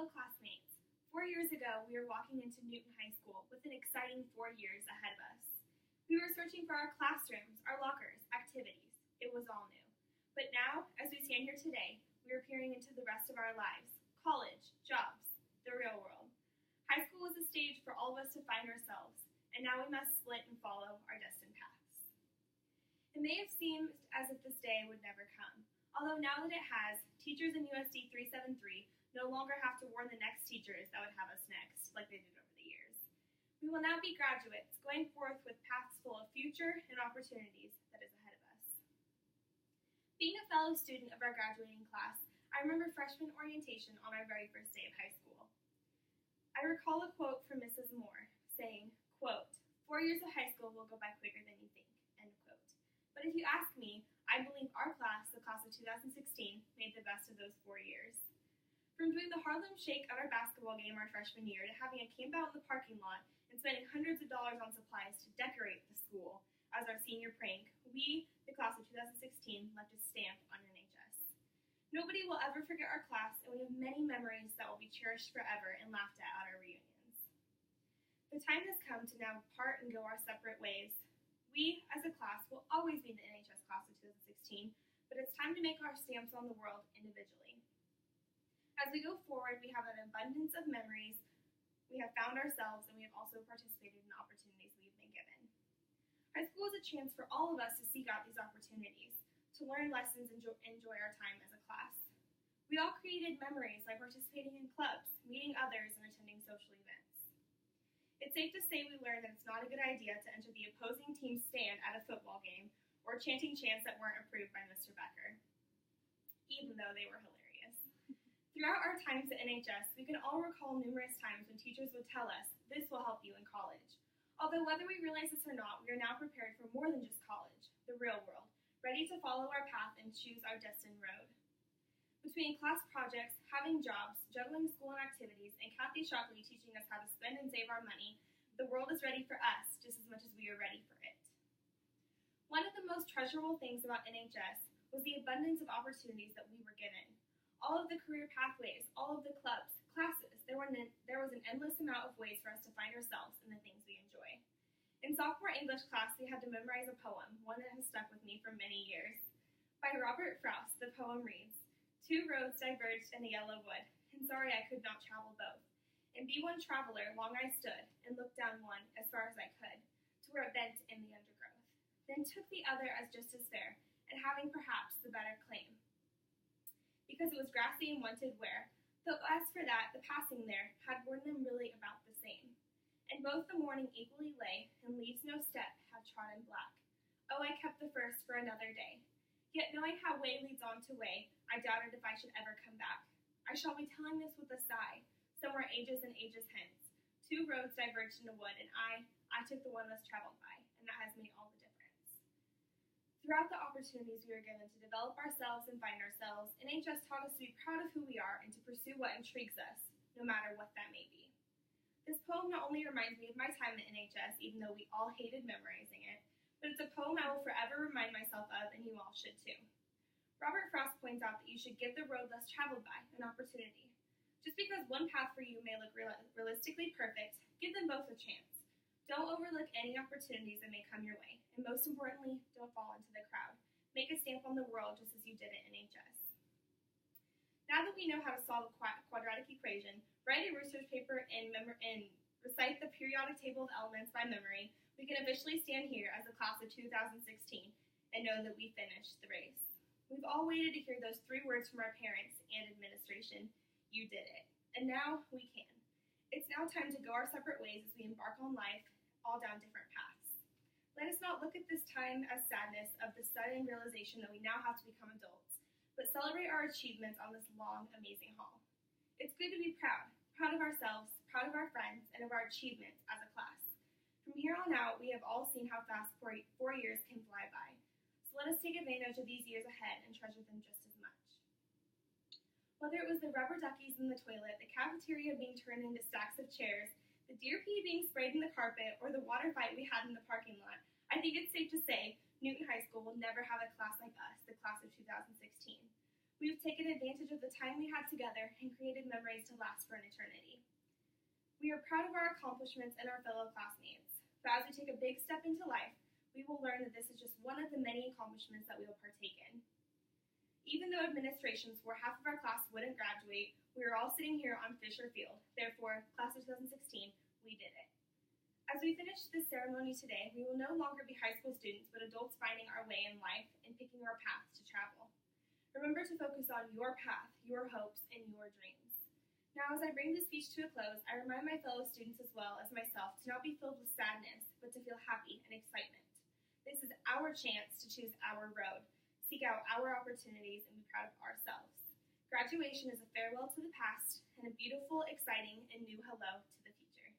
Hello, classmates. 4 years ago, we were walking into Newton High School with an exciting 4 years ahead of us. We were searching for our classrooms, our lockers, activities. It was all new. But now, as we stand here today, we are peering into the rest of our lives, college, jobs, the real world. High school was a stage for all of us to find ourselves, and now we must split and follow our destined paths. It may have seemed as if this day would never come, although now that it has, teachers in USD 373 no longer have to warn the next teachers that would have us next, like they did over the years. We will now be graduates, going forth with paths full of future and opportunities that is ahead of us. Being a fellow student of our graduating class, I remember freshman orientation on our very first day of high school. I recall a quote from Mrs. Moore saying, quote, 4 years of high school will go by quicker than you think, end quote. But if you ask me, I believe our class, the class of 2016, made the best of those 4 years. From doing the Harlem Shake at our basketball game our freshman year to having a camp out in the parking lot and spending hundreds of dollars on supplies to decorate the school as our senior prank, we, the class of 2016, left a stamp on NHS. Nobody will ever forget our class, and we have many memories that will be cherished forever and laughed at our reunions. The time has come to now part and go our separate ways. We, as a class, will always be the NHS class of 2016, but it's time to make our stamps on the world individually. As we go forward, we have an abundance of memories, we have found ourselves, and we have also participated in opportunities we've been given. High school is a chance for all of us to seek out these opportunities, to learn lessons and enjoy our time as a class. We all created memories by participating in clubs, meeting others, and attending social events. It's safe to say we learned that it's not a good idea to enter the opposing team's stand at a football game or chanting chants that weren't approved by Mr. Becker, even though they were hilarious. Throughout our times at NHS, we can all recall numerous times when teachers would tell us, this will help you in college. Although whether we realize this or not, we are now prepared for more than just college, the real world, ready to follow our path and choose our destined road. Between class projects, having jobs, juggling school and activities, and Kathy Shockley teaching us how to spend and save our money, the world is ready for us just as much as we are ready for it. One of the most treasurable things about NHS was the abundance of opportunities that we were given. All of the career pathways, all of the clubs, classes, there was an endless amount of ways for us to find ourselves in the things we enjoy. In sophomore English class, we had to memorize a poem, one that has stuck with me for many years. By Robert Frost, the poem reads, 2 roads diverged in the yellow wood, and sorry I could not travel both. And be one traveler, long I stood, and looked down one as far as I could, to where it bent in the undergrowth. Then took the other as just as fair, and having perhaps the better claim. Because it was grassy and wanted wear, though as for that, the passing there had worn them really about the same. And both the morning equally lay, and leaves no step had trodden black. Oh, I kept the first for another day. Yet knowing how way leads on to way, I doubted if I should ever come back. I shall be telling this with a sigh, somewhere ages and ages hence. 2 roads diverged in a wood, and I took the one less traveled by, and that has made all the difference. Throughout the opportunities we were given to develop ourselves and find ourselves, NHS taught us to be proud of who we are and to pursue what intrigues us, no matter what that may be. This poem not only reminds me of my time at NHS, even though we all hated memorizing it, but it's a poem I will forever remind myself of, and you all should too. Robert Frost points out that you should give the road less traveled by an opportunity. Just because one path for you may look realistically perfect, give them both a chance. Don't overlook any opportunities that may come your way, and most importantly, don't fall into the crowd. Make a stamp on the world just as you did at NHS. Now that we know how to solve a quadratic equation, write a research paper, and recite the periodic table of elements by memory, we can officially stand here as the class of 2016 and know that we finished the race. We've all waited to hear those 3 words from our parents and administration, you did it. And now we can. It's now time to go our separate ways as we embark on life, all down different paths. Let us not look at this time as sadness of the sudden realization that we now have to become adults, but celebrate our achievements on this long, amazing haul. It's good to be proud of ourselves, proud of our friends, and of our achievements as a class. From here on out, we have all seen how fast 4 years can fly by. So let us take advantage of these years ahead and treasure them just as much. Whether it was the rubber duckies in the toilet, the cafeteria being turned into stacks of chairs, the deer pee being sprayed in the carpet, or the water fight we had in the parking lot, I think it's safe to say Newton High School will never have a class like us, the class of 2016. We've taken advantage of the time we had together and created memories to last for an eternity. We are proud of our accomplishments and our fellow classmates, but as we take a big step into life, we will learn that this is just one of the many accomplishments that we will partake in. Even though administration swore half of our class wouldn't graduate, we are all sitting here on Fisher Field. Therefore, class of 2016, we did it. As we finish this ceremony today, we will no longer be high school students, but adults finding our way in life and picking our paths to travel. Remember to focus on your path, your hopes, and your dreams. Now, as I bring this speech to a close, I remind my fellow students as well as myself to not be filled with sadness, but to feel happy and excitement. This is our chance to choose our road, seek out our opportunities, and be proud of ourselves. Graduation is a farewell to the past and a beautiful, exciting, and new hello to the future.